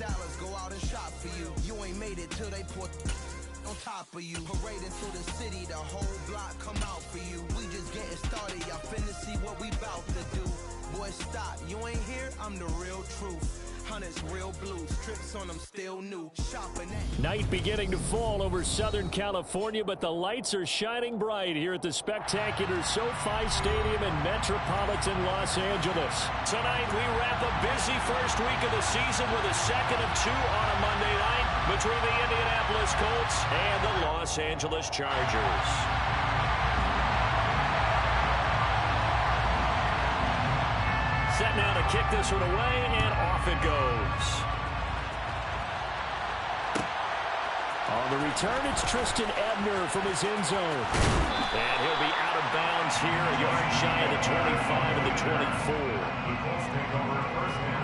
salads, go out and shop for you. You ain't made it till they put on top of you. Parading through the city, the whole block come out for you. We just getting started, y'all finna see what we bout to do. Boy, stop, you ain't here, I'm the real truth. Hunters, real blues, tricks on them still new. Shopping at Night beginning to fall over Southern California, but the lights are shining bright here at the spectacular SoFi Stadium in metropolitan Los Angeles. Tonight, we wrap a busy first week of the season with a second of two on a Monday night between the Indianapolis Colts and the Los Angeles Chargers. Set now to kick this one away, and off it goes. On the return, it's Tristan Ebner from his end zone. And he'll be out of bounds here, a yard shy of the 25 and the 24. The Colts take over first down.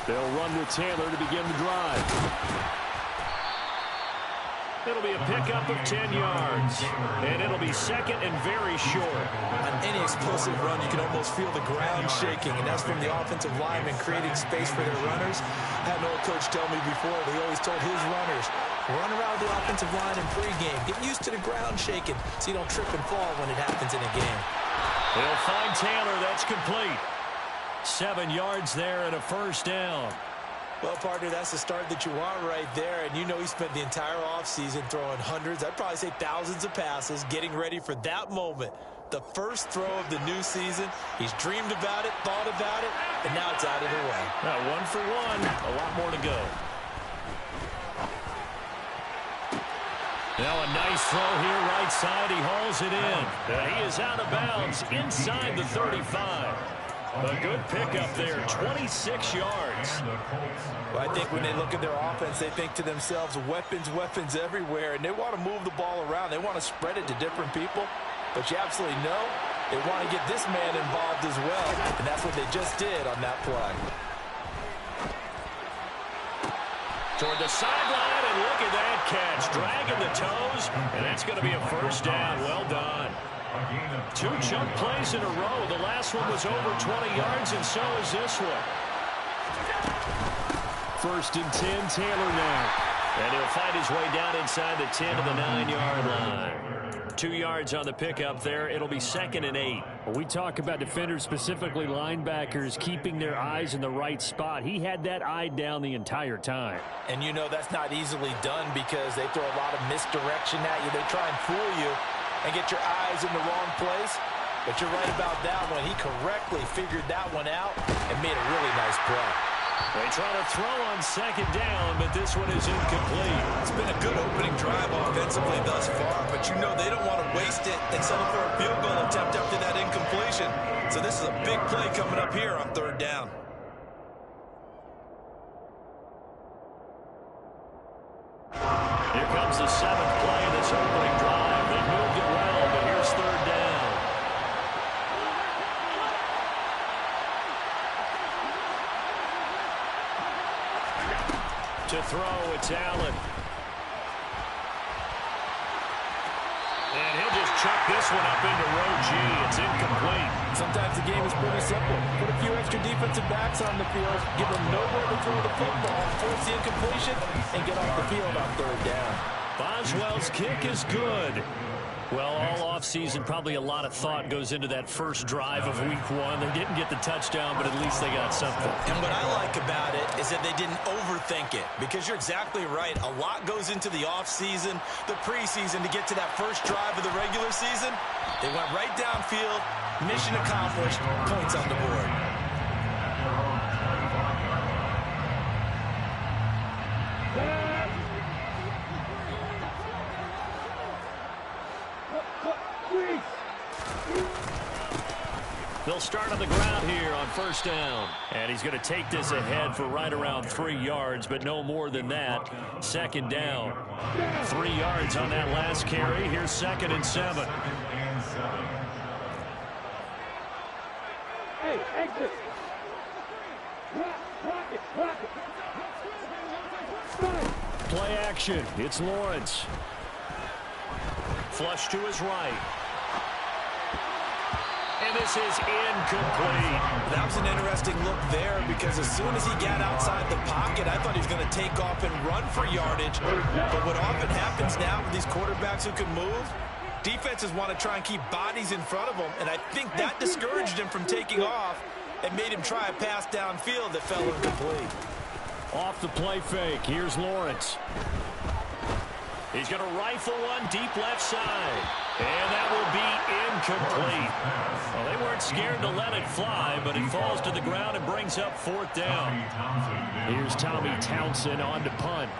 They'll run with Taylor to begin the drive. It'll be a pickup of 10 yards. And it'll be second and very short. On any explosive run, you can almost feel the ground shaking, and that's from the offensive linemen creating space for their runners. I had an old coach tell me before, he always told his runners, run around the offensive line in pregame. Get used to the ground shaking so you don't trip and fall when it happens in a game. They'll find Taylor. That's complete. 7 yards there and a first down. Well, partner, that's the start that you want right there. And you know he spent the entire offseason throwing hundreds, I'd probably say thousands of passes, getting ready for that moment. The first throw of the new season. He's dreamed about it, thought about it, and now it's out of the way. Now 1 for 1. A lot more to go. Now a nice throw here, right side. He hauls it in. He is out of bounds inside the 35. A good pickup there, 26 yards. Well, I think when they look at their offense, they think to themselves, weapons, weapons everywhere, and they want to move the ball around. They want to spread it to different people, but you absolutely know they want to get this man involved as well, and that's what they just did on that play. Toward the sideline, and look at that catch, dragging the toes, and that's going to be a first down. Well done. 2 chunk plays in a row. The last one was over 20 yards, and so is this one. First and 10, Taylor now. And he'll find his way down inside the 10 to the 9-yard line. 2 yards on the pickup there. It'll be second and 8. We talk about defenders, specifically linebackers, keeping their eyes in the right spot. He had that eye down the entire time. And you know that's not easily done because they throw a lot of misdirection at you. They try and fool you and get your eyes in the wrong place. But you're right about that one. He correctly figured that one out and made a really nice play. They try to throw on second down, but this one is incomplete. It's been a good opening drive offensively thus far, but you know they don't want to waste it and settle for a field goal attempt after that incompletion. So this is a big play coming up here on third down. Here comes the 7th play of this opening drive. They moved it well, but here's third down. To throw, it's Allen. chuck this one up into row G. It's incomplete. Sometimes the game is pretty simple. Put a few extra defensive backs on the field, give them nowhere to throw the football, force the incompletion, and get off the field on third down. Boswell's kick is good. Well, all offseason, probably a lot of thought goes into that first drive of week one. They didn't get the touchdown, but at least they got something. And what I like about it is that they didn't overthink it, because you're exactly right. A lot goes into the offseason, the preseason, to get to that first drive of the regular season. They went right downfield, mission accomplished, points on the board. They'll start on the ground here on first down. And he's going to take this ahead for right around 3 yards, but no more than that. Second down. 3 yards on that last carry. Here's 2nd and 7. Hey, exit. Play action. It's Lawrence. Flush to his right. And this is incomplete. That was an interesting look there, because as soon as he got outside the pocket, I thought he was going to take off and run for yardage. But what often happens now with these quarterbacks who can move, defenses want to try and keep bodies in front of them, and I think that discouraged him from taking off and made him try a pass downfield that fell incomplete. Off the play fake. Here's Lawrence. He's going to rifle one deep left side. And that will be incomplete. Well, they weren't scared to let it fly, but it falls to the ground and brings up 4th down. Here's Tommy Townsend on to punt.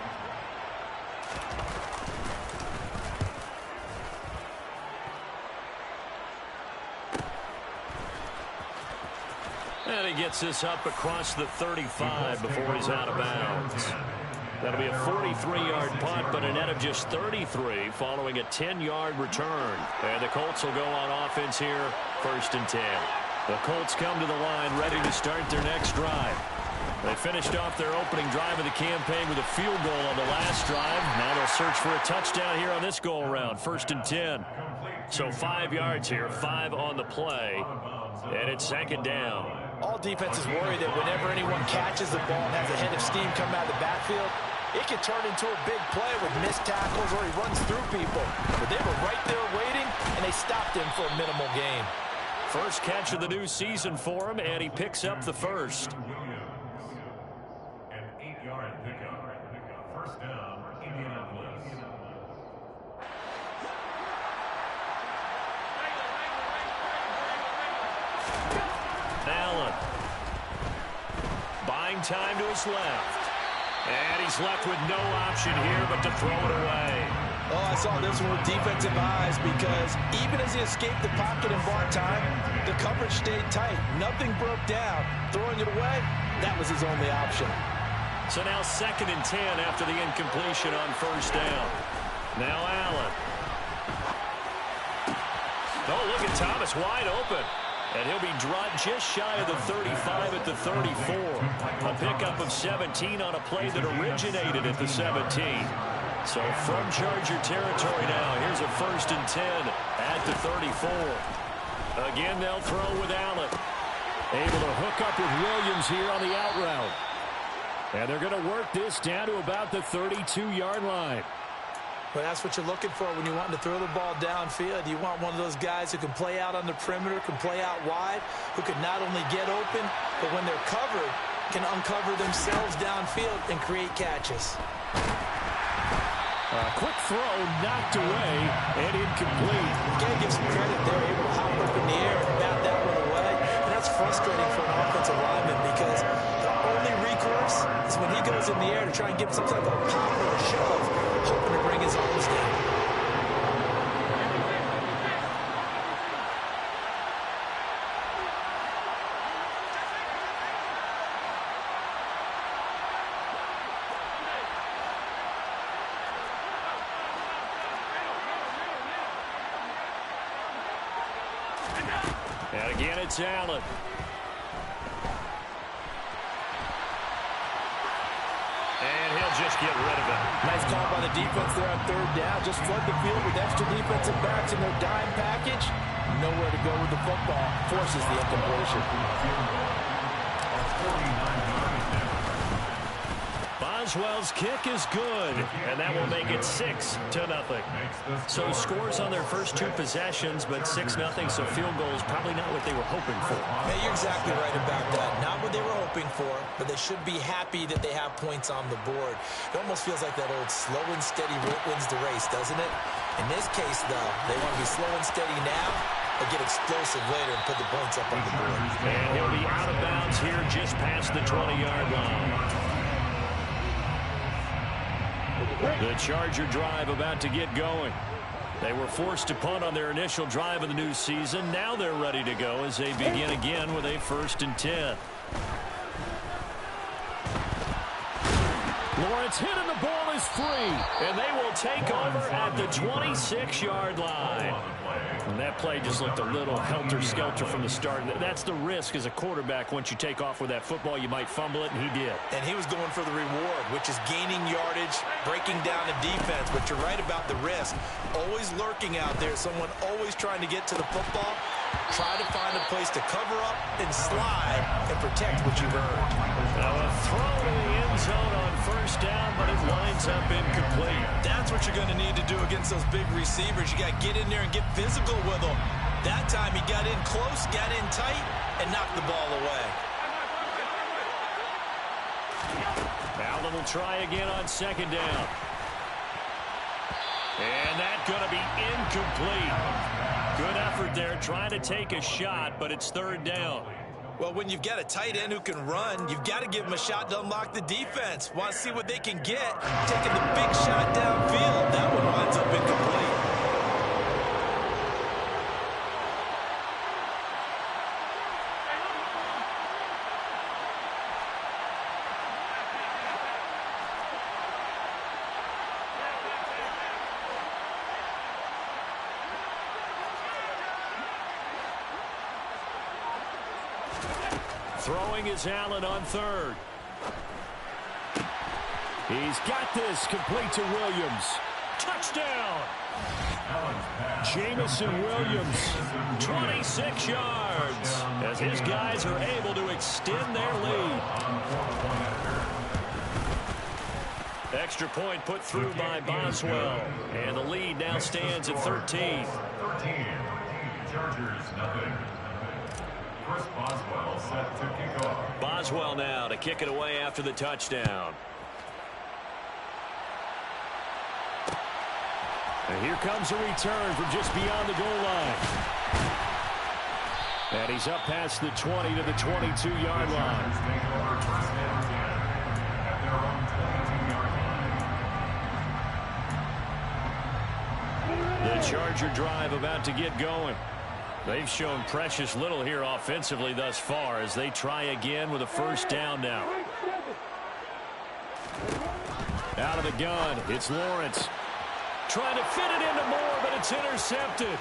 And he gets this up across the 35 before he's out of bounds. That'll be a 43-yard punt, but a net of just 33 following a 10-yard return. And the Colts will go on offense here, 1st and 10. The Colts come to the line ready to start their next drive. They finished off their opening drive of the campaign with a field goal on the last drive. Now they'll search for a touchdown here on this go-around, 1st and 10. So 5 yards here, 5 on the play, and it's 2nd down. All defenses worry that whenever anyone catches the ball and has a head of steam come out of the backfield, it can turn into a big play with missed tackles or he runs through people. But they were right there waiting, and they stopped him for a minimal gain. First catch of the new season for him, and he picks up the first. An 8-yard pickup. First down, Indianapolis. Allen. Buying time to his left. And he's left with no option here but to throw it away. Oh, I saw this one with defensive eyes, because even as he escaped the pocket and bought time, the coverage stayed tight. Nothing broke down. Throwing it away, that was his only option. So now 2nd and 10 after the incompletion on first down. Now Allen. Oh, look at Thomas wide open. And he'll be dropped just shy of the 35 at the 34. A pickup of 17 on a play that originated at the 17. So from Charger territory now, here's a 1st and 10 at the 34. Again, they'll throw with Allen. Able to hook up with Williams here on the out route. And they're going to work this down to about the 32-yard line. But that's what you're looking for when you want to throw the ball downfield. You want one of those guys who can play out on the perimeter, can play out wide, who can not only get open, but when they're covered, can uncover themselves downfield and create catches. A quick throw knocked away and incomplete. Can't give some credit there, able to hop up in the air and bat that one away. And that's frustrating for an offensive lineman, because the only recourse is when he goes in the air to try and get some type of pop or a shove, hoping to bring his arms down. And again, it's Allen. And he'll just just get rid of it. Nice call by the defense there on third down. Just flood the field with extra defensive backs in their dime package. Nowhere to go with the football. Forces the incompletion. Boswell's kick is good, and that will make it 6-0. So scores on their first 2 possessions, but 6-0, so field goal is probably not what they were hoping for. Yeah, you're exactly right about that. Not what they were hoping for, but they should be happy that they have points on the board. It almost feels like that old slow and steady wins the race, doesn't it? In this case, though, they want to be slow and steady now, but get explosive later and put the points up on the board. And he'll be out of bounds here just past the 20-yard line. The Charger drive about to get going. They were forced to punt on their initial drive of the new season. Now they're ready to go as they begin again with a 1st and 10. Lawrence hit and the ball is free. And they will take over at the 26-yard line. And that play just looked a little helter-skelter from the start. That's the risk as a quarterback. Once you take off with that football, you might fumble it, and he did. And he was going for the reward, which is gaining yardage, breaking down the defense. But you're right about the risk. Always lurking out there, someone always trying to get to the football. Try to find a place to cover up and slide and protect what you've earned. Now a throw to the end zone on 1st down, but it lines up incomplete. That's what you're going to need to do against those big receivers. You got to get in there and get physical with them. That time he got in close, got in tight, and knocked the ball away. Allen will try again on 2nd down. And that's going to be incomplete. Good effort there, trying to take a shot, but it's 3rd down. Well, when you've got a tight end who can run, you've got to give him a shot to unlock the defense. Want to see what they can get. Taking the big shot downfield. That one winds up incomplete. Throwing is Allen on 3rd. He's got this, complete to Williams. Touchdown! Jamison Williams, 26 yards, as his guys are able to extend their lead. Extra point put through by Boswell, and the lead now stands at 13. 13, Chargers, nothing. Chris Boswell set to kick off. Boswell now to kick it away after the touchdown. And here comes a return from just beyond the goal line. And he's up past the 20 to the 22-yard line. Take over 1st and 10 at their own 22-yard line. The Charger drive about to get going. They've shown precious little here offensively thus far as they try again with a 1st down now. Out of the gun, it's Lawrence. Trying to fit it into Moore, but it's intercepted.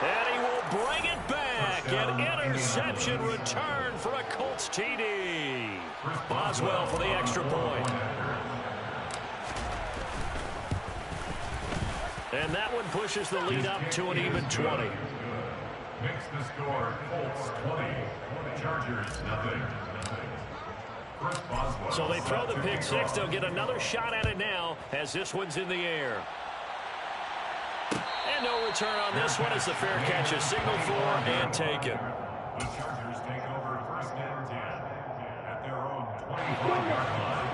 And he will bring it back. An interception return for a Colts TD. Boswell for the extra point. And that one pushes the lead up to an even 20. Makes the score Colts 20, Chargers nothing. Chris Boswell. So they throw the pick six. They'll get another shot at it now as this one's in the air. And no return on this one as the fair catch is signaled for and taken. The Chargers take over 1st and 10 at their own 25-yard line.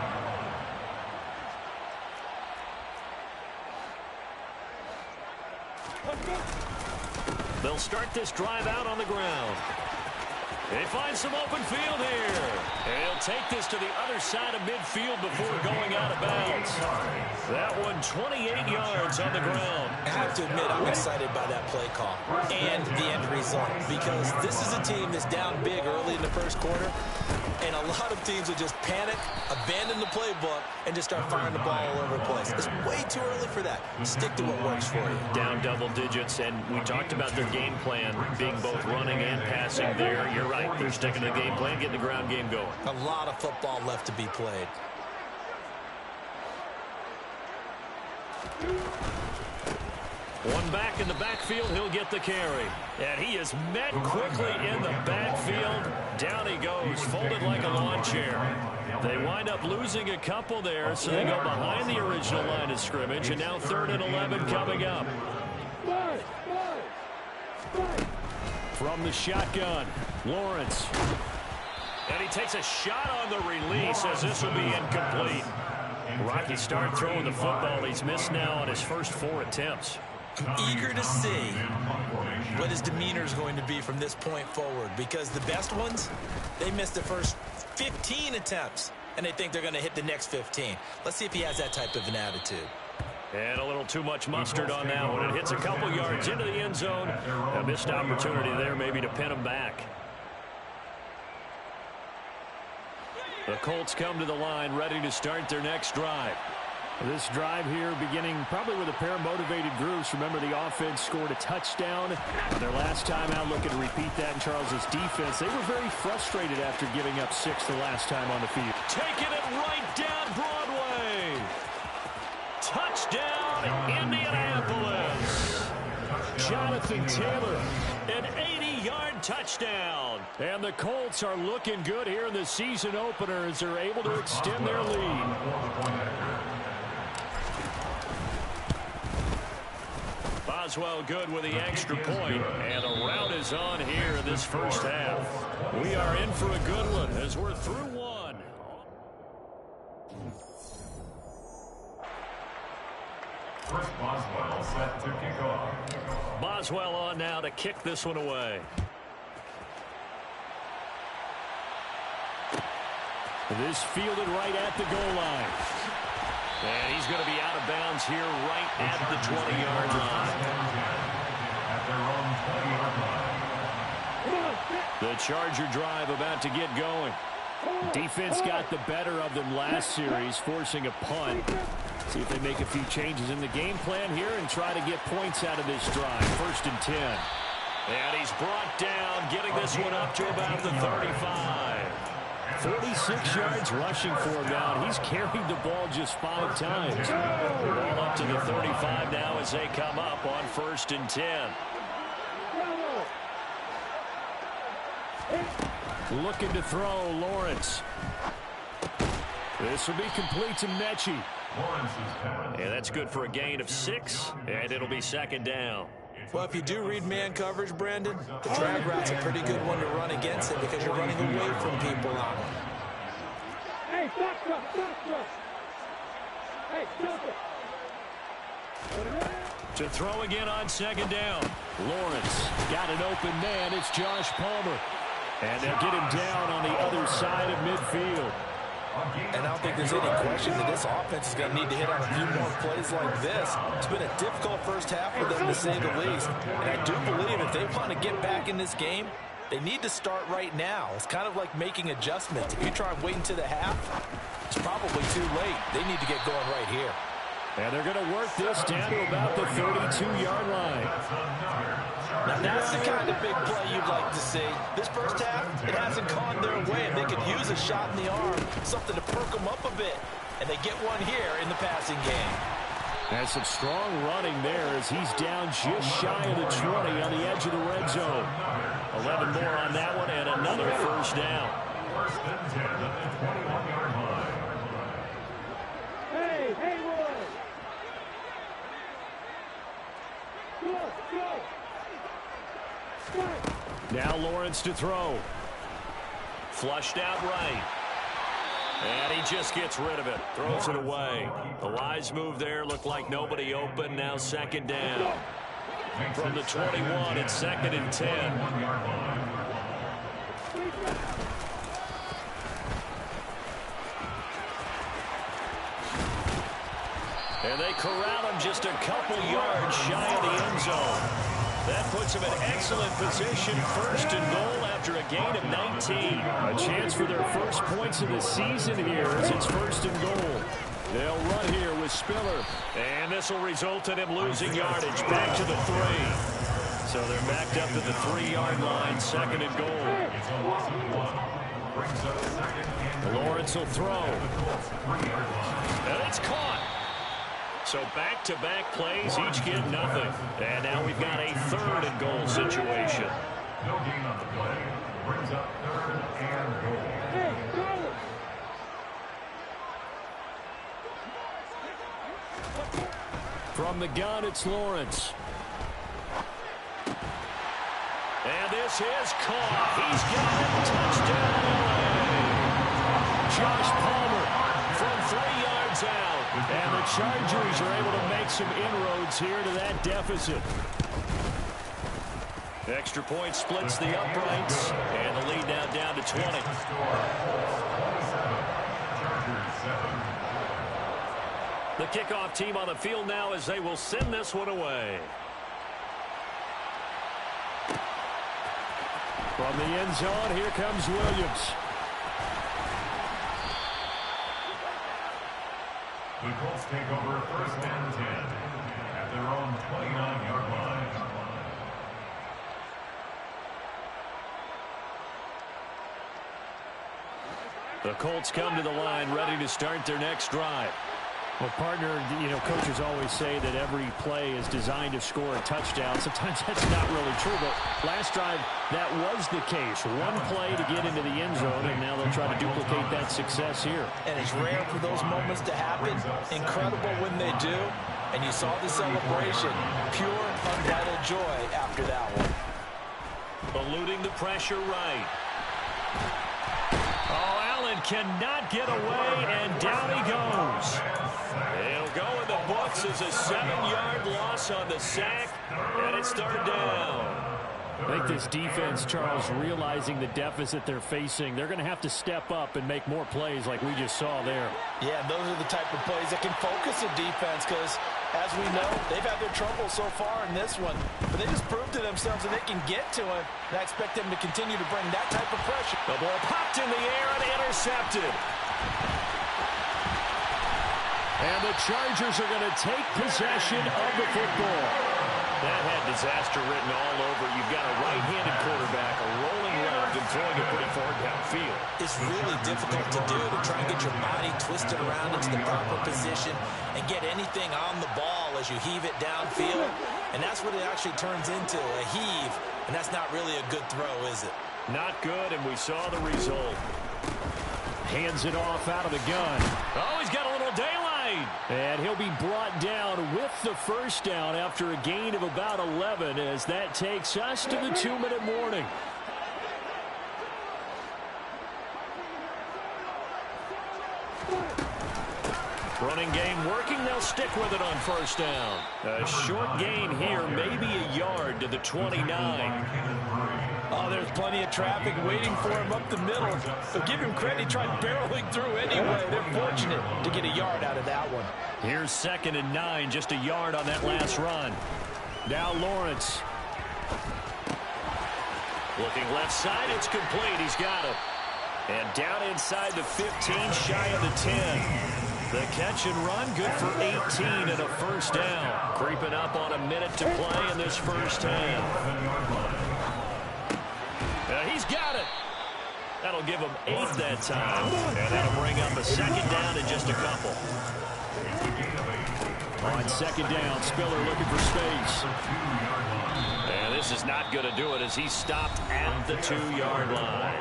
They'll start this drive out on the ground. They find some open field here. And he'll take this to the other side of midfield before going out of bounds. That one 28 yards on the ground. I have to admit, I'm excited by that play call and the end result because this is a team that's down big early in the 1st quarter. And a lot of teams will just panic, abandon the playbook, and just start firing the ball all over the place. It's way too early for that. Stick to what works for you. Down double digits, and we talked about their game plan being both running and passing there. You're right. They're sticking to the game plan, getting the ground game going. A lot of football left to be played. One back in the backfield, he'll get the carry. And he is met quickly in the backfield. Down he goes, folded like a lawn chair. They wind up losing a couple there, so they go behind the original line of scrimmage, and now 3rd and 11 coming up. From the shotgun, Lawrence. And he takes a shot on the release as this will be incomplete. Rocky start throwing the football. He's missed now on his first 4 attempts. Eager to see what his demeanor is going to be from this point forward, because the best ones, they missed the first 15 attempts, and they think they're going to hit the next 15. Let's see if he has that type of an attitude. And a little too much mustard on that one. It hits a couple yards into the end zone. A missed opportunity there maybe to pin him back. The Colts come to the line ready to start their next drive. This drive here beginning probably with a pair of motivated groups. Remember, the offense scored a touchdown their last time out. Looking to repeat that in Charles' defense. They were very frustrated after giving up 6 the last time on the field. Taking it right down Broadway. Touchdown, Indianapolis. Jonathan Taylor, an 80-yard touchdown. And the Colts are looking good here in the season opener as they're able to extend their lead. Boswell good with the extra point, and a rout is on here in this first half. We are in for a good one as we're through one. Chris Boswell set to kick off. Boswell on now to kick this one away. This fielded right at the goal line. And he's going to be out of bounds here right at the 20-yard line. At their own 20-yard line. The Charger drive about to get going. Defense got the better of them last series, forcing a punt. See if they make a few changes in the game plan here and try to get points out of this drive. 1st and 10. And he's brought down, getting this one up to about the 35. 46 yards rushing for him now. He's carried the ball just 5 times. Ball up to the 35 now as they come up on 1st and 10. Looking to throw, Lawrence. This will be complete to Mechie. And that's good for a gain of 6, and it'll be 2nd down. Well, if you do read man coverage, Brandon, the drag route's a pretty good one to run against it because you're running away from people on it. Hey, stop. Hey, stop it. To throw again on 2nd down. Lawrence got an open man. It's Josh Palmer. And they'll get him down on the other side of midfield. And I don't think there's any question that this offense is going to need to hit on a few more plays like this. It's been a difficult first half for them, to say the least. And I do believe if they want to get back in this game, they need to start right now. It's kind of like making adjustments. If you try and wait until the half, it's probably too late. They need to get going right here. And they're going to work this down to about the 32-yard line. Now that's the kind of big play you'd like to see. This first half, it hasn't gone their way, and they could use a shot in the arm, something to perk them up a bit. And they get one here in the passing game. And some strong running there as he's down just shy of the 20 on the edge of the red zone. 11 more on that one and another first down. 1st and 10 at the 21-yard line. Hey, Roy. Now Lawrence to throw. Flushed out right. And he just gets rid of it. Throws it away. A wise move there. Looked like nobody open. Now 2nd down. From the 21, it's 2nd and 10. And they corral him just a couple yards shy of the end zone. That puts him in excellent position, first and goal after a gain of 19. A chance for their first points of the season here as it's first and goal. They'll run here with Spiller. And this will result in him losing yardage. Back to the 3. So they're backed up to the 3-yard line, second and goal. Lawrence will throw. And it's caught. So back-to-back plays, each get nothing. And now we've got a third and goal situation. No gain on the play. Brings up third and goal. From the gun, it's Lawrence. And this is caught. He's got it. Touchdown. Josh Palmer from 3 yards out. And the Chargers are able to make some inroads here to that deficit. Extra point splits the uprights. And the lead now down to 20. The kickoff team on the field now as they will send this one away. From the end zone, here comes Williams. The Colts take over first and 10 at their own 29-yard line. The Colts come to the line ready to start their next drive. Well, partner, coaches always say that every play is designed to score a touchdown. Sometimes that's not really true, but last drive, that was the case. One play to get into the end zone, and now they'll try to duplicate that success here. And it's rare for those moments to happen. Incredible when they do. And you saw the celebration. Pure, unbridled joy after that one. Eluding the pressure right. Oh, Allen cannot get away, and down he goes. It'll go in the books as a 7-yard loss on the sack, and it's third down. I think this defense, Charles, realizing the deficit they're facing, they're going to have to step up and make more plays like we just saw there. Yeah, those are the type of plays that can focus a defense because, as we know, they've had their trouble so far in this one. But they just proved to themselves that they can get to him, and I expect them to continue to bring that type of pressure. The ball popped in the air and intercepted. And the Chargers are going to take possession of the football. That had disaster written all over. You've got a right-handed quarterback, a rolling left, and throwing it pretty far downfield. It's really difficult to do, to try and get your body twisted around into the proper position and get anything on the ball as you heave it downfield. And that's what it actually turns into, a heave. And that's not really a good throw, is it? Not good, and we saw the result. Hands it off out of the gun. Oh, he's got a little daylight. And he'll be brought down with the first down after a gain of about 11 as that takes us to the 2-minute warning. Running game working. They'll stick with it on first down. A short gain here, maybe a yard to the 29. Oh, there's plenty of traffic waiting for him up the middle. So give him credit. He tried barreling through anyway. They're fortunate to get a yard out of that one. Here's 2nd and 9, just a yard on that last run. Now Lawrence. Looking left side, it's complete. He's got it. And down inside the 15, shy of the 10. The catch and run, good for 18 and a first down. Creeping up on a minute to play in this first half. He's got it. That'll give him 8 that time. And that'll bring up a 2nd down in just a couple. On 2nd down, Spiller looking for space. And this is not going to do it as he's stopped at the 2-yard line.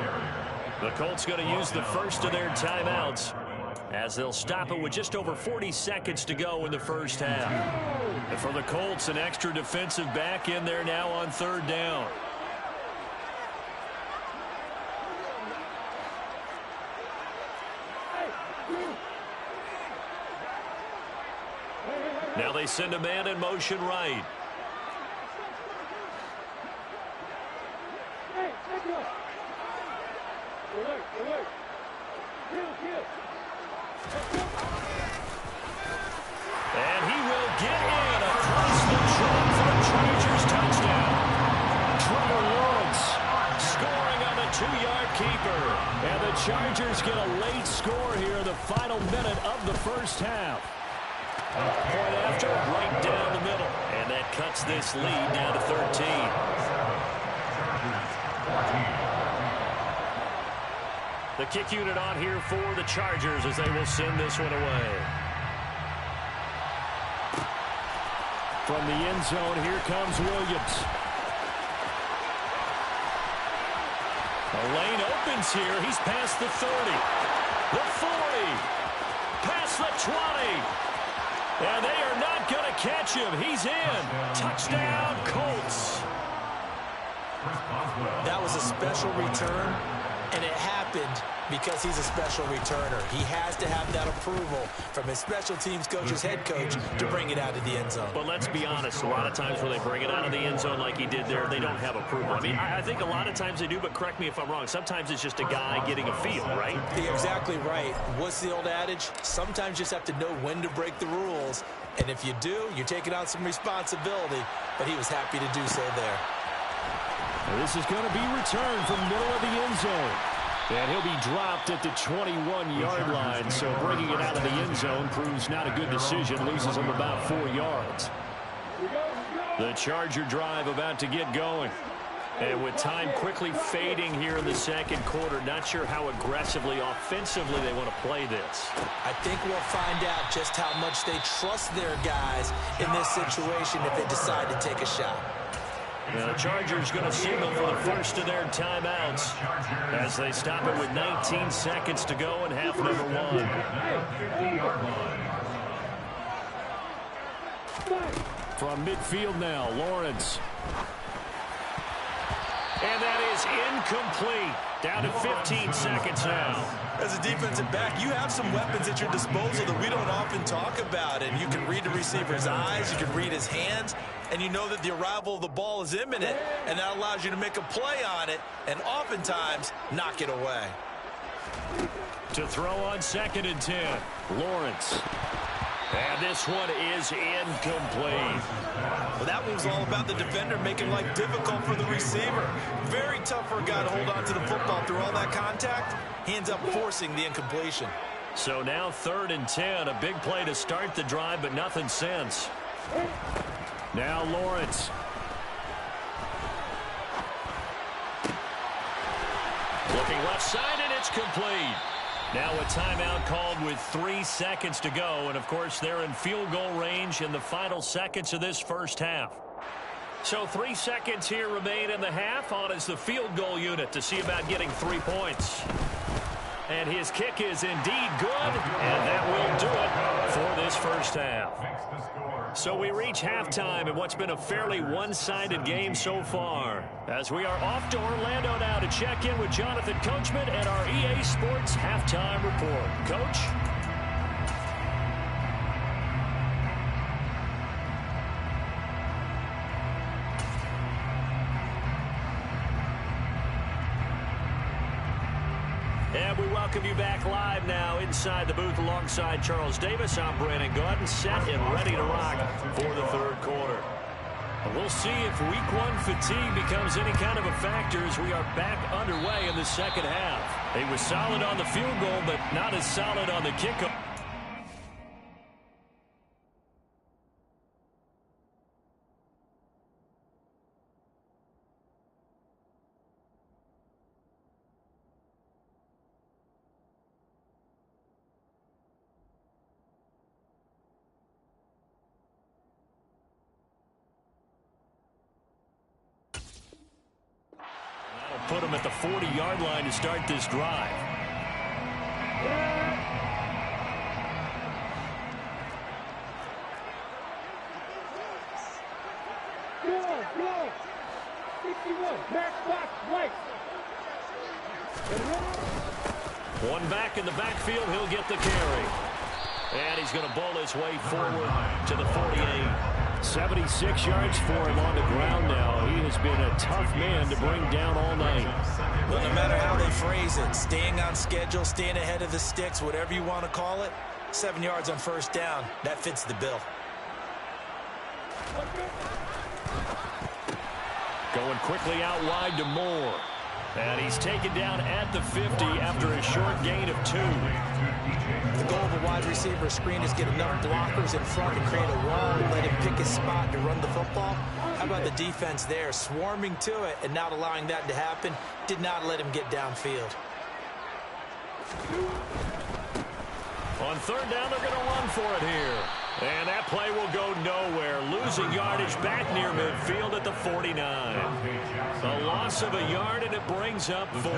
The Colts going to use the first of their timeouts as they'll stop it with just over 40 seconds to go in the first half. And for the Colts, an extra defensive back in there now on 3rd down. Now they send a man in motion right. And he will get in across the track for a Chargers touchdown. keeper. And the Chargers get a late score here in the final minute of the first half. Point after, right down the middle. And that cuts this lead down to 13. The kick unit on here for the Chargers as they will send this one away. From the end zone, here comes Williams. The lane opens here. He's past the 30, the 40, past the 20. And they are not going to catch him. He's in. Touchdown, Colts. That was a special return, and it happened because he's a special returner. He has to have that approval from his special teams coach's head coach to bring it out of the end zone. But let's be honest, a lot of times when they bring it out of the end zone like he did there, they don't have approval. I mean, I think a lot of times they do, but correct me if I'm wrong. Sometimes it's just a guy getting a feel, right? You're exactly right. What's the old adage? Sometimes you just have to know when to break the rules. And if you do, you're taking on some responsibility. But he was happy to do so there. This is going to be returned from the middle of the end zone. And he'll be dropped at the 21-yard line. So bringing it out of the end zone proves not a good decision. Loses him about 4 yards. The Charger drive about to get going. And with time quickly fading here in the second quarter, not sure how aggressively, offensively they want to play this. I think we'll find out just how much they trust their guys in this situation if they decide to take a shot. Now, the Chargers going to signal for the first of their timeouts as they stop it with 19 seconds to go in half number 1. From midfield now, Lawrence. And that is incomplete. Down to 15 seconds now. As a defensive back, you have some weapons at your disposal that we don't often talk about. And you can read the receiver's eyes, you can read his hands, and you know that the arrival of the ball is imminent, and that allows you to make a play on it and oftentimes knock it away. To throw on 2nd and 10, Lawrence. And this one is incomplete. Well, that one was all about the defender making life difficult for the receiver. Very tough for a guy to hold on to the football through all that contact. He ends up forcing the incompletion. So now 3rd and 10, a big play to start the drive, but nothing since. Now Lawrence. Looking left side, and it's complete. Now a timeout called with 3 seconds to go. And, of course, they're in field goal range in the final seconds of this first half. So 3 seconds here remain in the half. On is the field goal unit to see about getting 3 points. And his kick is indeed good. And that will do it for this first half. So we reach halftime in what's been a fairly one-sided game so far. As we are off to Orlando now to check in with Jonathan Coachman and our EA Sports Halftime Report. Coach? And we welcome you back live now inside the booth alongside Charles Davis. I'm Brandon Gordon, set and ready to rock for the third quarter. We'll see if week 1 fatigue becomes any kind of a factor as we are back underway in the second half. He was solid on the field goal, but not as solid on the kickoff. Put him at the 40-yard line to start this drive. Go! 61, back box, right. One back in the backfield, he'll get the carry. And he's going to bowl his way forward to the 48. 76 yards for him on the ground now. He has been a tough man to bring down all night. Well, no matter how they phrase it, staying on schedule, staying ahead of the sticks, whatever you want to call it, 7 yards on first down, that fits the bill. Going quickly out wide to Moore. And he's taken down at the 50 after a short gain of 2. The goal of a wide receiver screen is get enough blockers in front to create a wall, let him pick his spot to run the football. How about the defense there, swarming to it and not allowing that to happen? Did not let him get downfield. On third down, they're going to run for it here. And that play will go nowhere. Losing yardage back near midfield at the 49. A loss of a yard, and it brings up 4.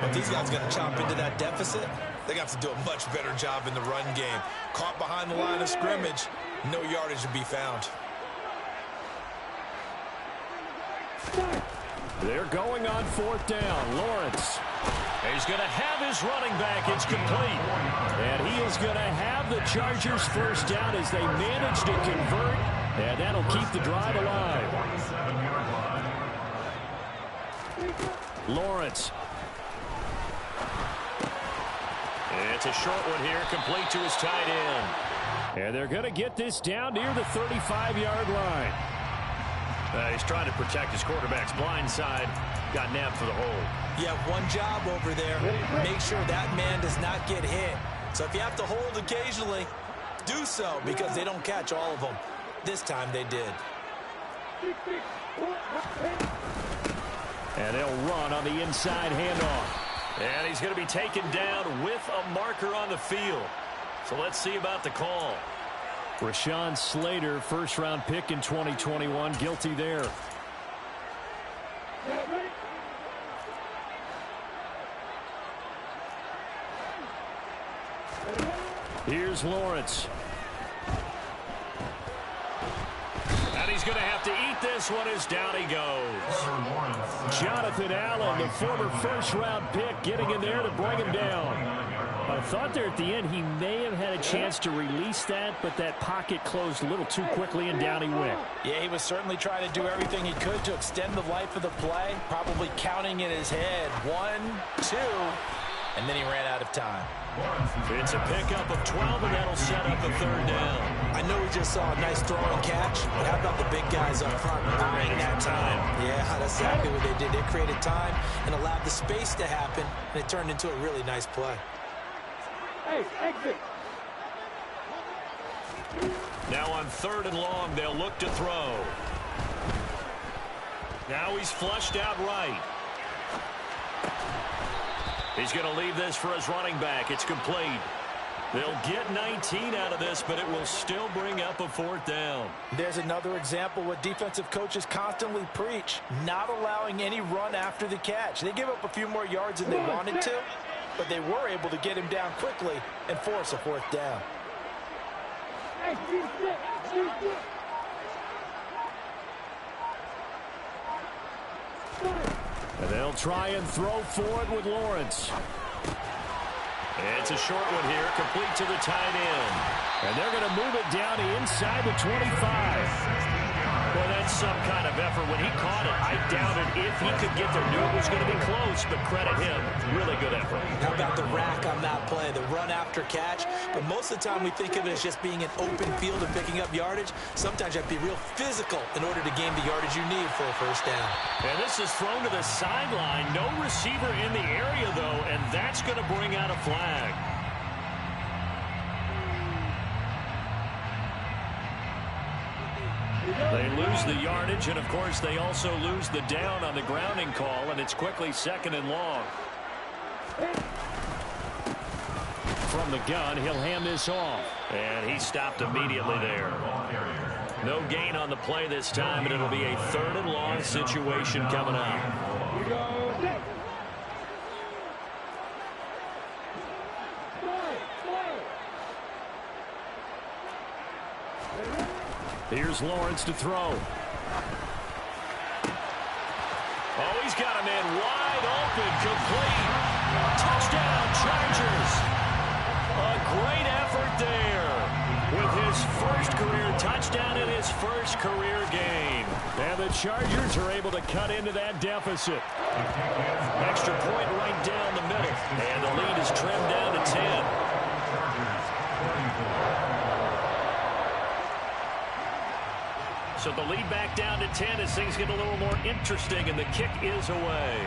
If these guys are going to chomp into that deficit, they got to do a much better job in the run game. Caught behind the line of scrimmage, no yardage to be found. They're going on fourth down. Lawrence. He's going to have his running back. It's complete. And he is going to have the Chargers first down as they manage to convert. And that'll keep the drive alive. Lawrence. It's a short one here, complete to his tight end. And they're going to get this down near the 35-yard line. He's trying to protect his quarterback's blind side. Got nabbed for the hold. You have one job over there. Make sure that man does not get hit. So if you have to hold occasionally, do so, because they don't catch all of them. This time they did. And they'll run on the inside handoff. And he's going to be taken down with a marker on the field. So let's see about the call. Rashawn Slater, first-round pick in 2021, guilty there. Here's Lawrence. And he's going to have to eat this one as down he goes. Jonathan Allen, the former first-round pick, getting in there to bring him down. I thought there at the end he may have had a chance to release that, but that pocket closed a little too quickly, and down he went. Yeah, he was certainly trying to do everything he could to extend the life of the play, probably counting in his head. 1, 2, and then he ran out of time. It's a pickup of 12, and that'll set up a third down. I know we just saw a nice throw and catch, but how about the big guys up front buying that time? Yeah, that's exactly what they did. They created time and allowed the space to happen, and it turned into a really nice play. Hey, exit. Now on third and long, they'll look to throw. Now he's flushed out right. He's going to leave this for his running back. It's complete. They'll get 19 out of this, but it will still bring up a fourth down. There's another example what defensive coaches constantly preach, not allowing any run after the catch. They give up a few more yards than they wanted to, but they were able to get him down quickly and force a fourth down. And they'll try and throw forward with Lawrence. It's a short one here, complete to the tight end. And they're going to move it down to inside the 25. Well, that's some kind of effort. When he caught it, I doubted if he could get there. Knew it was going to be close, but credit him. Really good effort. How about the rack on that play, the run after catch? But most of the time we think of it as just being an open field and picking up yardage. Sometimes you have to be real physical in order to gain the yardage you need for a first down. And this is thrown to the sideline. No receiver in the area, though, and that's going to bring out a flag. They lose the yardage, and of course they also lose the down on the grounding call, and it's quickly second and long. From the gun, he'll hand this off, and he stopped immediately there. No gain on the play this time, and it'll be a third and long situation coming up. Here's Lawrence to throw. Oh, he's got a man wide open, complete. Touchdown, Chargers. A great effort there with his first career touchdown in his first career game. And the Chargers are able to cut into that deficit. Extra point right down the middle. And the lead is trimmed down to 10. So the lead back down to 10 as things get a little more interesting, and the kick is away.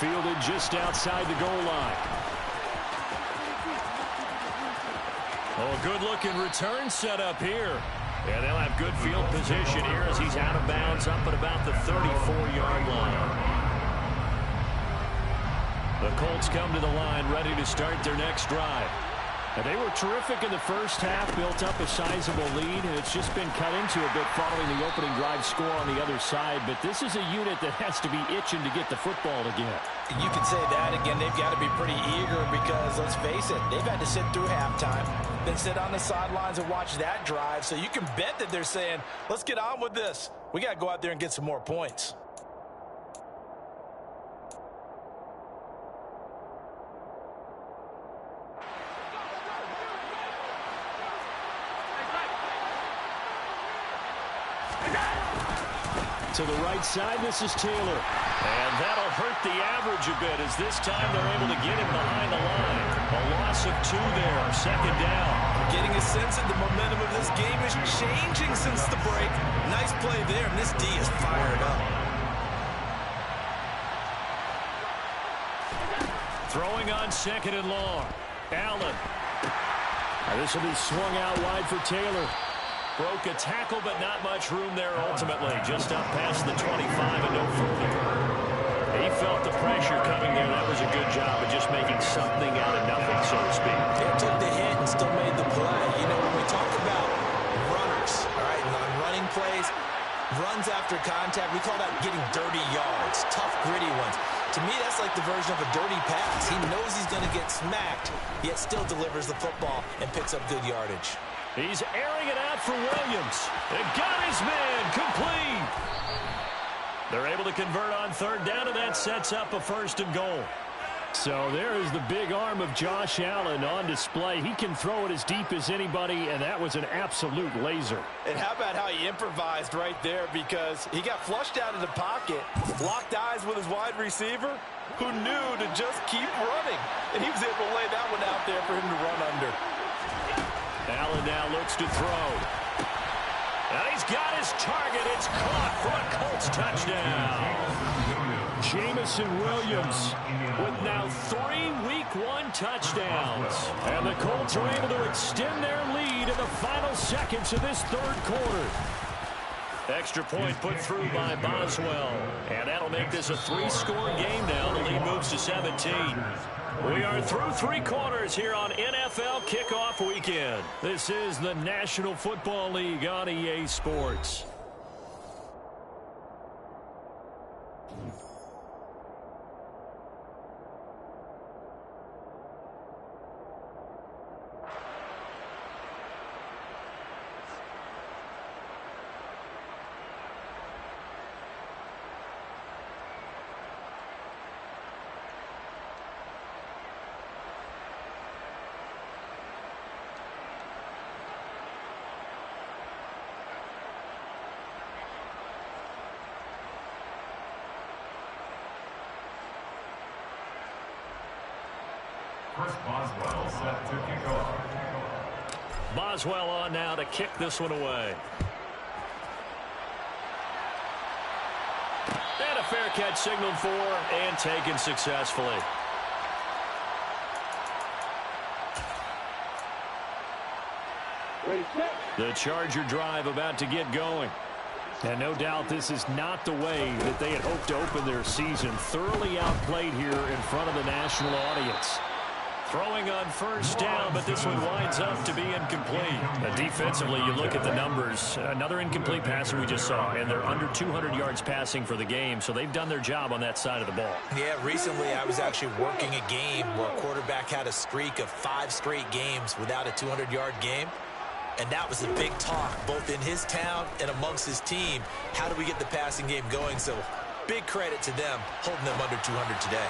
fielded just outside the goal line. Oh, a good-looking return set up here. And they'll have good field position here as he's out of bounds up at about the 34-yard line. The Colts come to the line ready to start their next drive. And they were terrific in the first half, built up a sizable lead, and it's just been cut into a bit following the opening drive score on the other side. But this is a unit that has to be itching to get the football again. You can say that again. They've got to be pretty eager because, let's face it, they've had to sit through halftime, then sit on the sidelines and watch that drive. So you can bet that they're saying, let's get on with this. We got to go out there and get some more points. To the right side, this is Taylor. And that'll hurt the average a bit as this time they're able to get him behind the line. A loss of 2 there, second down. Getting a sense that the momentum of this game is changing since the break. Nice play there, and this D is fired up. Throwing on second and long. Allen. This will be swung out wide for Taylor. Broke a tackle, but not much room there ultimately. Just up past the 25 and no further. He felt the pressure coming there. That was a good job of just making something out of nothing, so to speak. He took the hit and still made the play. You know, when we talk about runners, all right, and on running plays, runs after contact, we call that getting dirty yards, tough, gritty ones. To me, that's like the version of a dirty pass. He knows he's going to get smacked, yet still delivers the football and picks up good yardage. He's airing it out for Williams. And got his man complete. They're able to convert on third down, and that sets up a first and goal. So there is the big arm of Josh Allen on display. He can throw it as deep as anybody, and that was an absolute laser. And how about how he improvised right there, because he got flushed out of the pocket, locked eyes with his wide receiver, who knew to just keep running. And he was able to lay that one out there for him to run under. Allen now looks to throw. And he's got his target. It's caught for a Colts touchdown. Jamison Williams with now 3 Week 1 touchdowns. And the Colts are able to extend their lead in the final seconds of this third quarter. Extra point put through by Boswell. And that'll make this a 3-score game now. The lead moves to 17. We are through 3 quarters here on NFL Kickoff Weekend. This is the National Football League on EA Sports. Chris Boswell set to kick off. Boswell on now to kick this one away. And a fair catch signaled for and taken successfully. The Charger drive about to get going. And no doubt this is not the way that they had hoped to open their season. Thoroughly outplayed here in front of the national audience. Throwing on first down, but this one winds up to be incomplete. Defensively, you look at the numbers. Another incomplete passer we just saw, and they're under 200 yards passing for the game, so they've done their job on that side of the ball. Yeah, recently I was actually working a game where a quarterback had a streak of 5 straight games without a 200-yard game. And that was the big talk, both in his town and amongst his team. How do we get the passing game going? So big credit to them, holding them under 200 today.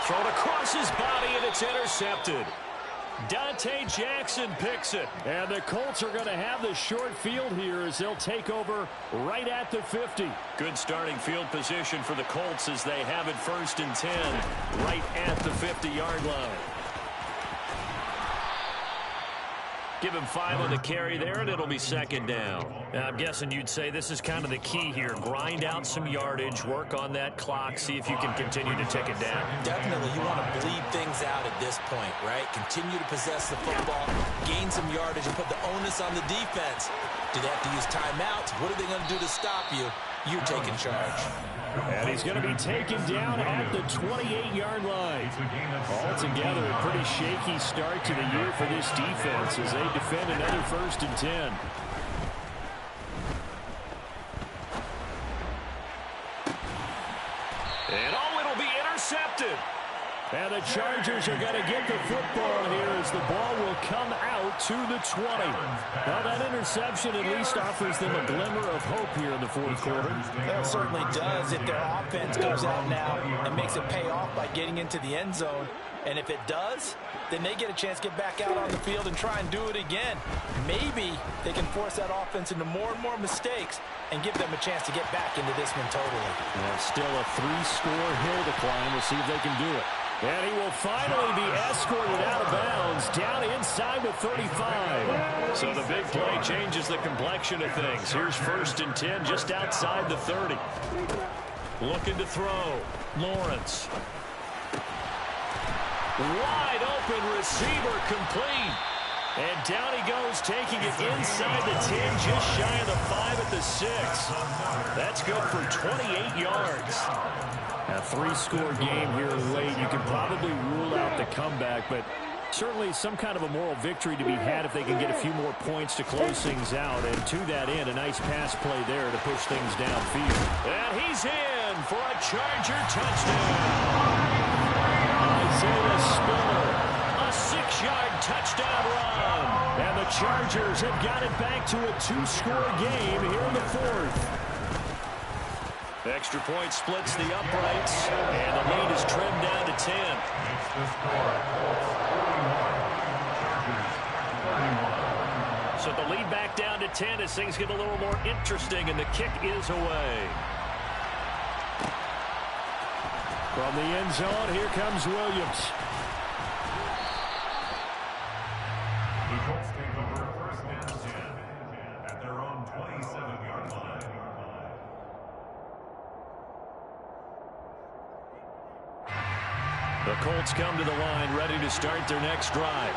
Thrown across his body, and it's intercepted. Dante Jackson picks it. And the Colts are going to have the short field here as they'll take over right at the 50. Good starting field position for the Colts as they have it 1st and 10 right at the 50-yard line. Give him 5 on the carry there, and it'll be second down. Now, I'm guessing you'd say this is kind of the key here. Grind out some yardage, work on that clock, see if you can continue to tick it down. Definitely, you want to bleed things out at this point, right? Continue to possess the football, gain some yardage, and put the onus on the defense. Do they have to use timeouts? What are they going to do to stop you? You're taking charge. And he's going to be taken down at the 28-yard line. Altogether, a pretty shaky start to the year for this defense as they defend another 1st and 10. And it'll be intercepted. And the Chargers are going to get the football here as the ball will come out to the 20. Well, that interception at least offers them a glimmer of hope here in the 4th quarter. It certainly does if their offense goes out now and makes it pay off by getting into the end zone. And if it does, then they get a chance to get back out on the field and try and do it again. Maybe they can force that offense into more and more mistakes and give them a chance to get back into this one totally. Yeah, still a 3-score hill to climb. We'll see if they can do it. And he will finally be escorted out of bounds down inside the 35. So the big play changes the complexion of things. Here's 1st and 10 just outside the 30. Looking to throw. Lawrence. Wide open receiver complete. And down he goes, taking it inside the 10, just shy of the 5 at the 6. That's good for 28 yards. A 3-score game here late. You can probably rule out the comeback, but certainly some kind of a moral victory to be had if they can get a few more points to close things out. And to that end, a nice pass play there to push things downfield. And he's in for a Charger touchdown. Isaiah Spiller, a 6-yard touchdown run. And the Chargers have got it back to a 2-score game here in the 4th. Extra point splits the uprights, and the lead is trimmed down to 10. So the lead back down to 10 as things get a little more interesting, and the kick is away. From the end zone, here comes Williams. The Colts take over 1st and 10 at their own 27-yard line. The Colts come to the line, ready to start their next drive.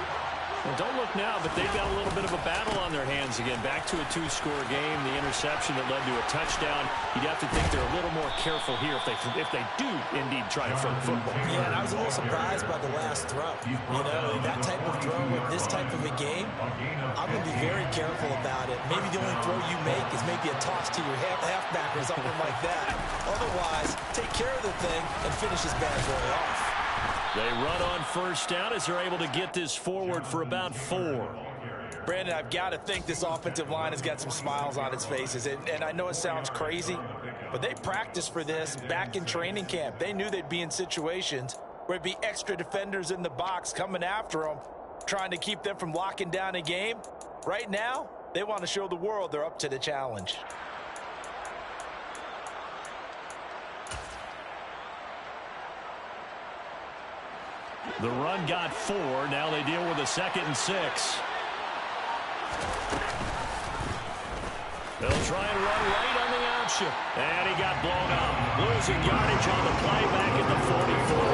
Well, don't look now, but they've got a little bit of a battle on their hands again. Back to a 2-score game, the interception that led to a touchdown. You'd have to think they're a little more careful here if they do indeed try to throw the football. Yeah, and I was a little surprised by the last throw. You know, that type of throw with this type of a game, I'm going to be very careful about it. Maybe the only throw you make is maybe a toss to your halfback or something like that. Otherwise, take care of the thing and finish this bad boy off. They run on 1st down as they're able to get this forward for about 4. Brandon, I've got to think this offensive line has got some smiles on its faces. And I know it sounds crazy, but they practiced for this back in training camp. They knew they'd be in situations where it'd be extra defenders in the box coming after them, trying to keep them from locking down a game. Right now, they want to show the world they're up to the challenge. The run got 4. Now they deal with a 2nd and 6. They'll try and run right on the option. And he got blown up. Losing yardage on the play back at the 44.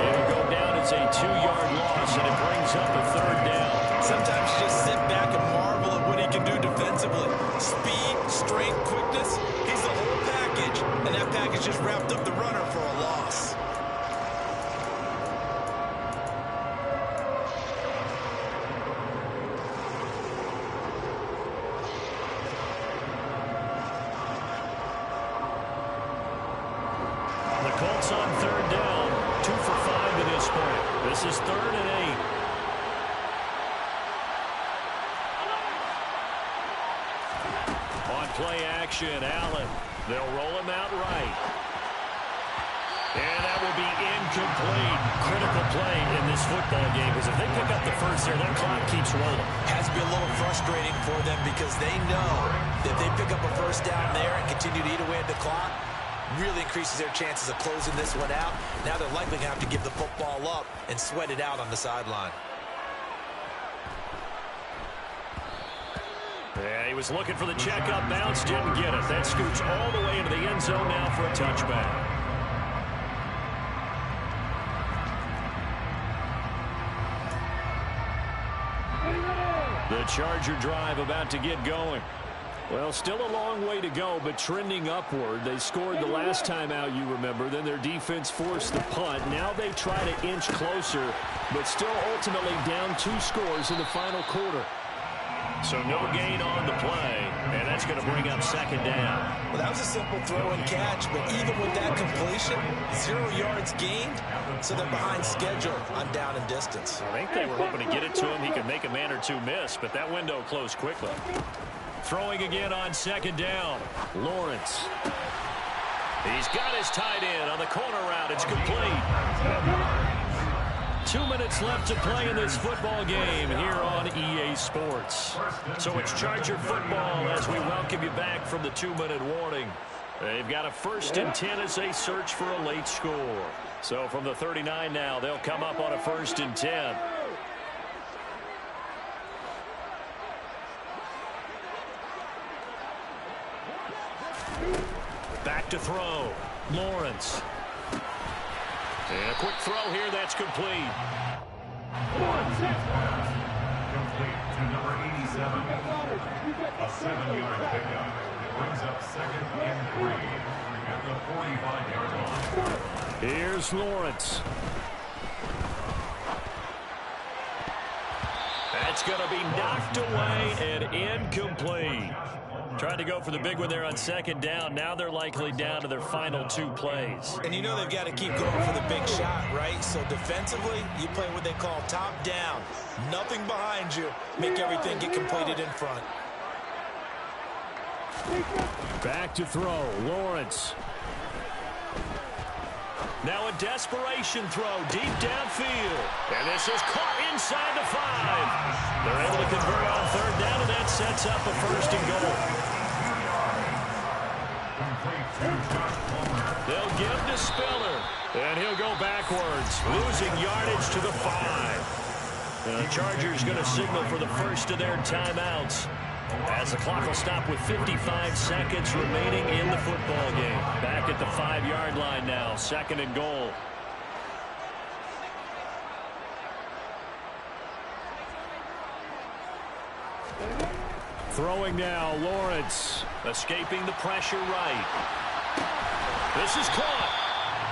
It'll go down as a 2-yard loss, and it brings up a 3rd down. Sometimes you just sit back and marvel at what he can do defensively. Speed, strength, quickness. He's the whole package, and that package just wrapped up the runner for a loss. Colts on 3rd down, 2 for 5 to this point. This is 3rd and 8. On play action, Allen. They'll roll him out right. And that will be incomplete. Critical play in this football game, because if they pick up the first there, that clock keeps rolling. Has to be a little frustrating for them because they know that if they pick up a 1st down there and continue to eat away at the clock, really increases their chances of closing this one out. Now they're likely going to have to give the football up and sweat it out on the sideline. was looking for the checkup bounce, didn't get it. That scoots all the way into the end zone now for a touchback. The Charger drive about to get going. Well, still a long way to go, but trending upward. They scored the last time out, you remember. Then their defense forced the punt. Now they try to inch closer, but still ultimately down 2 scores in the final quarter. So no gain on the play, and that's going to bring up second down. Well, that was a simple throw and catch, but even with that completion, 0 yards gained, so they're behind schedule on down and distance. I think they were hoping to get it to him. He could make a man or two miss, but that window closed quickly. Throwing again on second down. Lawrence. He's got his tight end on the corner route. It's complete. 2 minutes left to play in this football game here on EA Sports. So it's Charger football as we welcome you back from the 2-minute warning. They've got a 1st and 10 as they search for a late score. So from the 39 now, they'll come up on a 1st and 10. Back to throw. Lawrence. And a quick throw here that's complete. Complete to number 87. A 7-yard pickup. It brings up 2nd and 3 at the 45-yard line. Here's Lawrence. That's going to be knocked away and incomplete. Tried to go for the big one there on second down. Now they're likely down to their final 2 plays. And you know they've got to keep going for the big shot, right? So defensively, you play what they call top down. Nothing behind you. Make everything get completed in front. Back to throw. Lawrence. Now a desperation throw deep downfield. And this is caught inside the 5. They're able to convert on 3rd down, and that sets up a 1st and goal. They'll give to Spiller. And he'll go backwards, losing yardage to the 5. The Chargers going to signal for the first of their timeouts, as the clock will stop with 55 seconds remaining in the football game. Back at the 5-yard line now, 2nd and goal. Throwing now, Lawrence. Escaping the pressure right. This is caught.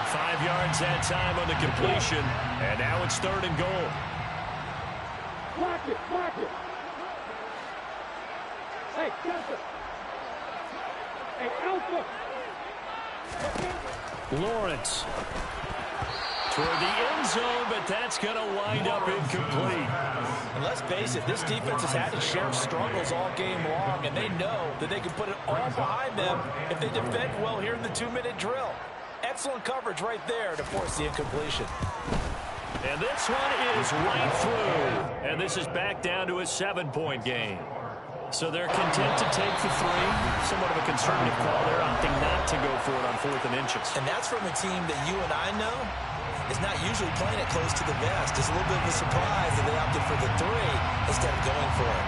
5 yards that time on the completion. And now it's 3rd and goal. Block it, block it. Hey, Delta. Hey, Alpha. Lawrence. Toward the end zone, but that's going to wind up incomplete. And let's face it, this defense has had its share of struggles all game long, and they know that they can put it all behind them if they defend well here in the 2-minute drill. Excellent coverage right there to force the incompletion. And this one is right through. And this is back down to a 7-point game. So they're content to take the 3. Somewhat of a conservative call there, opting not to go for it on 4th and inches. And that's from a team that you and I know is not usually playing it close to the vest. It's a little bit of a surprise that they opted for the 3 instead of going for it.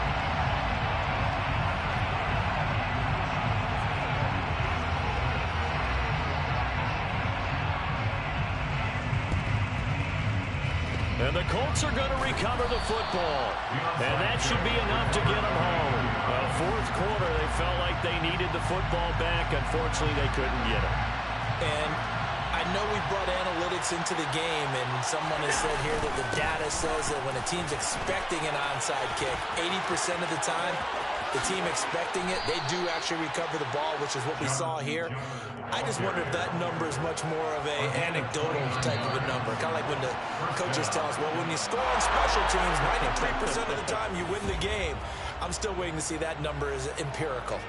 And the Colts are going to recover the football. And that should be enough to get them home. Well, 4th quarter, they felt like they needed the football back. Unfortunately, they couldn't get it. And I know we brought analytics into the game, and someone has said here that the data says that when a team's expecting an onside kick, 80% of the time, the team expecting it, they do actually recover the ball, which is what we saw here. I just wonder if that number is much more of an anecdotal type of a number. Kind of like when the coaches tell us, well, when you score on special teams, 93% of the time you win the game. I'm still waiting to see that number is empirical.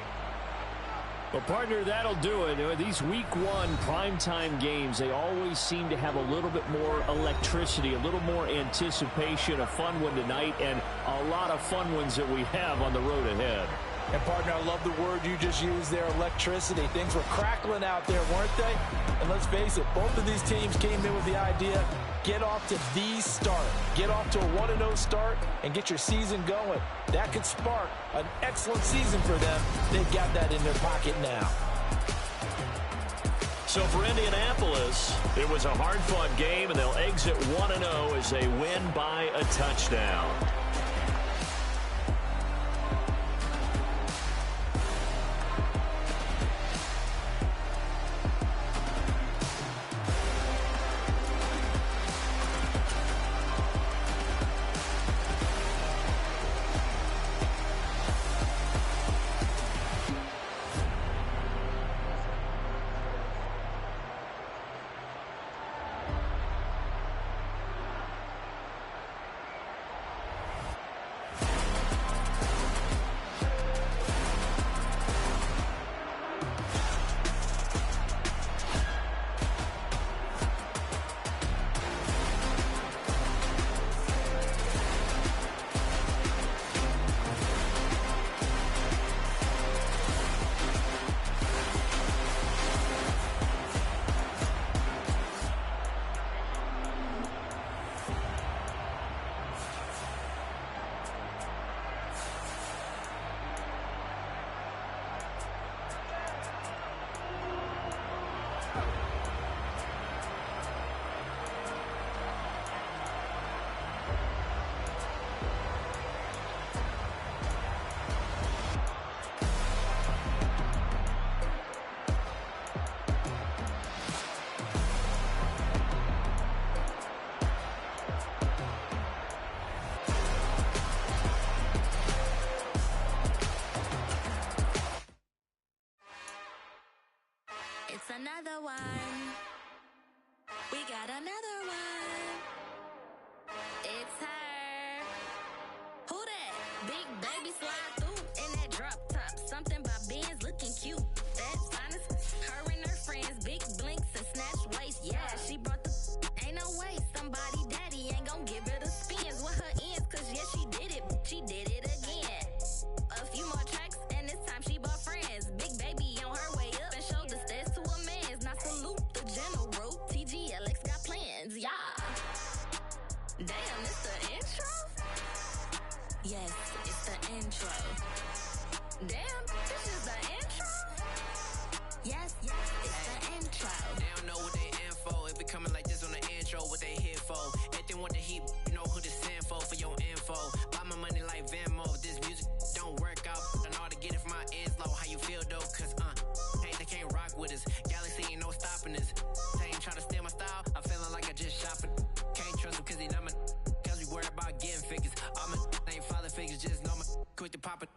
Well, partner, that'll do it. These Week 1 primetime games, they always seem to have a little bit more electricity, a little more anticipation. A fun one tonight, and a lot of fun ones that we have on the road ahead. And, partner, I love the word you just used there, electricity. Things were crackling out there, weren't they? And let's face it, both of these teams came in with the idea, get off to the start. Get off to a 1-0 start and get your season going. That could spark an excellent season for them. They've got that in their pocket now. So for Indianapolis, it was a hard-fought game, and they'll exit 1-0 as they win by a touchdown. It's another one. We got another one. It's her. Who that? Big baby slide through in that drop top. Something by Benz looking cute. That's honest. Her and her friends, big blinks and snatch waist. Yeah, she brought the. Ain't no way somebody daddy ain't gon' give her the spins with her ends. Cause yeah, she did it. She did it again. A few more tracks and this time she bought friends. Big baby on her way up and showed the stairs to a man's. Now salute the general. TGLX got plans, yeah. Damn, it's the intro? Yes, it's the intro. Damn, this is the intro? Yes, it's the intro. They don't know what they in for. It be coming like this on the intro, what they here for. If they want the heat, you know who to send for your info. Buy my money like Venmo. If this music don't work out, I know how to get it from my ends low. How you feel though? Cause hey, they can't rock with us. Galaxy ain't no stopping us. They ain't trying to steal my style. I'm feeling like I just shopping. Can't trust them cause they not my. Cause we worried about getting figures. All my ain't father figures, just know my quick to pop it.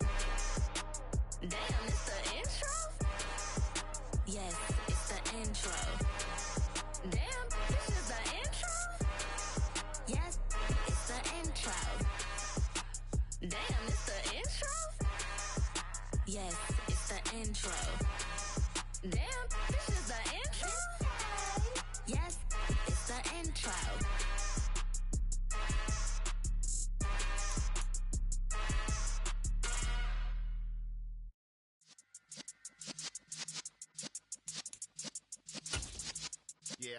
Damn, it's the intro? Yes, it's the intro. Damn, this is the intro? Yes, it's the intro. Damn, it's the intro? Yes, it's the intro. Damn, this is the intro? Yes, it's the intro. Yeah.